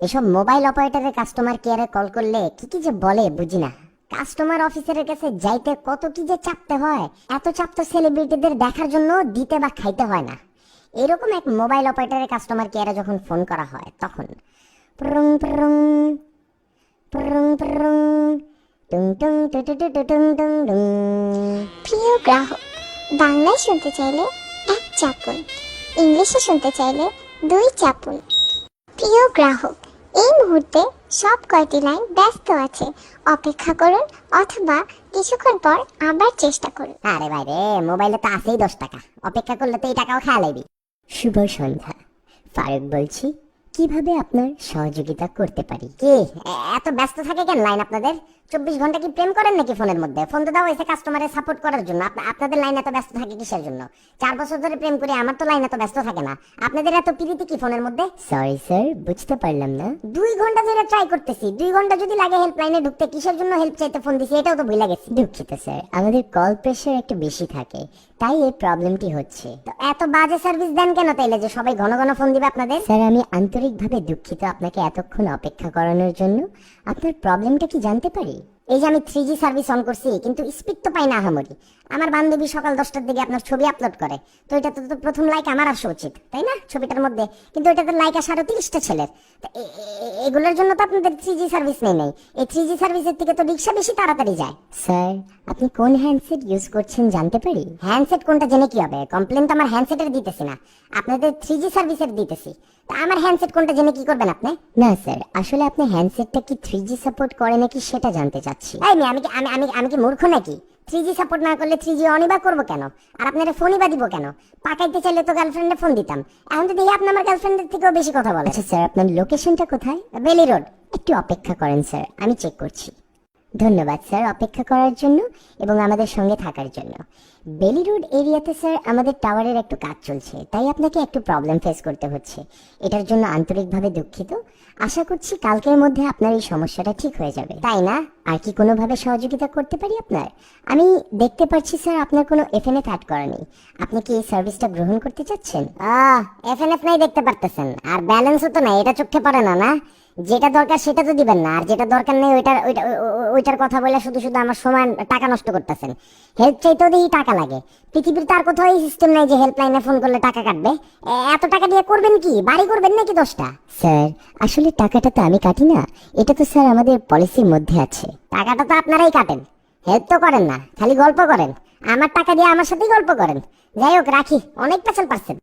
এসব মোবাইল অপারেটরের কাস্টমার কেয়ারে কল করলে কি কি যে বলে বুঝি না। কাস্টমার অফিসারের কাছে যাইতে কত কি যে চাপতে হয়, এত চাপ তো সেলিব্রিটিদের দেখার জন্য দিতে বা খাইতে হয় না। এরকম এক মোবাইল অপারেটরের কাস্টমার কেয়ারে যখন ফোন করা হয় তখন প্রং প্রং প্রং প্রং টুং টুং টু টু টু টু টুং টুং টুং। প্রিয় গ্রাহক, বাংলায় শুনতে চাইলে 1 চাপুন, ইংলিশে শুনতে চাইলে 2 চাপুন। প্রিয় গ্রাহক, এই মুহূর্তে সব কয়টি লাইন ব্যস্ত আছে, অপেক্ষা করুন অথবা কিছুক্ষণ পর আবার চেষ্টা করুন। আরে ভাই রে, মোবাইলে তো আছেই 10 টাকা, অপেক্ষা করলে তো এই টাকাও খেয়া লাইবি। শুভ সন্ধ্যা, ফারুক বলছি। কিভাবে আপনার সহযোগিতা করতে পারি? কি এত ব্যস্ত থাকে কেন লাইন আপনাদের? 24 ঘন্টা কি প্রেম করেন নাকি ফোনের মধ্যে? ফোন তো দেওয়া হয়েছে কাস্টমারের সাপোর্ট করার জন্য। আপনাদের লাইন এত ব্যস্ত থাকে কিসের জন্য? 4 বছর ধরে প্রেম করে আমার তো লাইন এত ব্যস্ত থাকে না। আপনাদের এত প্রীতি কি ফোনের মধ্যে? সরি স্যার, বুঝতে পারলাম না। 2 ঘন্টা ধরে ট্রাই করতেছি, 2 ঘন্টা যদি লাগে হেল্পলাইনে ঢুকতে, কিসের জন্য হেল্প চাইতে ফোন দিছি এটাও তো ভুলে গেছি। দুঃখিত স্যার, আমাদের কল প্রেসার একটু বেশি থাকে, তাই এই প্রবলেমটি হচ্ছে। তো এত বাজে সার্ভিস দেন কেন তাইলে যে সবাই ঘন ঘন ফোন দিবে আপনাদের? স্যার, আমি আন্তরিকভাবে দুঃখিত আপনাকে এতক্ষণ অপেক্ষা করানোর জন্য। আপনার প্রবলেমটা কি জানতে পারি? এই যে আমি 3G সার্ভিস অন করছি কিন্তু স্পিড তো পাই না আহামরি। আমার বান্ধবী সকাল 10টার দিকে আপনার ছবি আপলোড করে, তো এটা তো প্রথম লাইক আমার আসা উচিত, তাই না, ছবিটার মধ্যে? কিন্তু এটাতে লাইক আসা আরো 30টা ছেলের। এগুলোর জন্য তো আপনাদের 3G সার্ভিস নেই। এই 3G সার্ভিসের থেকে তো রিক্সা বেশি তাড়াতাড়ি যায়। স্যার, আপনি কোন হ্যান্ডসেট ইউজ করছেন জানতে পারি? হ্যান্ডসেট কোনটা জেনে কি হবে? কমপ্লেন তো আমার হ্যান্ডসেটের দিতেছি না, আপনাদের 3G সার্ভিসের দিতেছি। তা আমার হ্যান্ডসেট কোনটা জেনে কি করবেন আপনি? না স্যার, আসলে আপনি হ্যান্ডসেটটা কি 3G সাপোর্ট করে নাকি সেটা জানতে চাচ্ছি। আমি কি মূর্খ নাকি? 3G সাপোর্ট না করলে 3G অনই বা করবো কেন? আর আপনারা ফোনই বা দিব কেন? পাকাইতে চাইলে তো গার্লফ্রেন্ডে ফোন দিতাম। এখন তো দেখি আপনি আমার গার্লফ্রেন্ডের থেকেও বেশি কথা বলেন। আচ্ছা স্যার, আপনার লোকেশনটা কোথায়? বেলি রোড। একটু অপেক্ষা করেন স্যার, আমি চেক করছি। ধন্যবাদ স্যার অপেক্ষা করার জন্য এবং আমাদের সঙ্গে থাকার জন্য। বেলি রোড এরিয়াতে স্যার আমাদের টাওয়ারের একটু কাজ চলছে, তাই আপনাকে একটু প্রবলেম ফেস করতে হচ্ছে। এটার জন্য আন্তরিকভাবে দুঃখিত। আশা করছি কালকের মধ্যে আপনার এই সমস্যাটা ঠিক হয়ে যাবে। তাই না? আর কি কোনোভাবে সহযোগিতা করতে পারি আপনার? আমি দেখতে পাচ্ছি স্যার আপনার কোনো এফএনএফ অ্যাড করা নেই। আপনি কি এই সার্ভিসটা গ্রহণ করতে চাচ্ছেন? এফএনএফ নাই দেখতে পারতেছেন, আর ব্যালেন্সও তো নাই, এটা চোখে পড়ে না? না, যেটা দরকার সেটা তো দিবেন না, আর যেটা দরকার নেই ওইটার কথা বলে শুধু শুধু আমার সময় টাকা নষ্ট করতেছেন। হেল্প চাইতেও দেখি টাকা লাগে। পৃথিবীর তার কোথাও এই সিস্টেম নাই যে হেল্পলাইনে ফোন করলে টাকা কাটবে। এত টাকা দিয়ে করবেন কি? বাড়ি করবেন নাকি 10টা? স্যার, আসলে টাকাটা তো আমি কাটি না, এটা তো স্যার আমাদের পলিসির মধ্যে আছে। টাকাটা তো আপনারাই কাটেন, হেল্প তো করেন না, খালি গল্প করেন। আমার টাকা দিয়ে আমার সাথেই গল্প করেন। যাই হোক, রাখি, অনেক পেছাল পারছেন।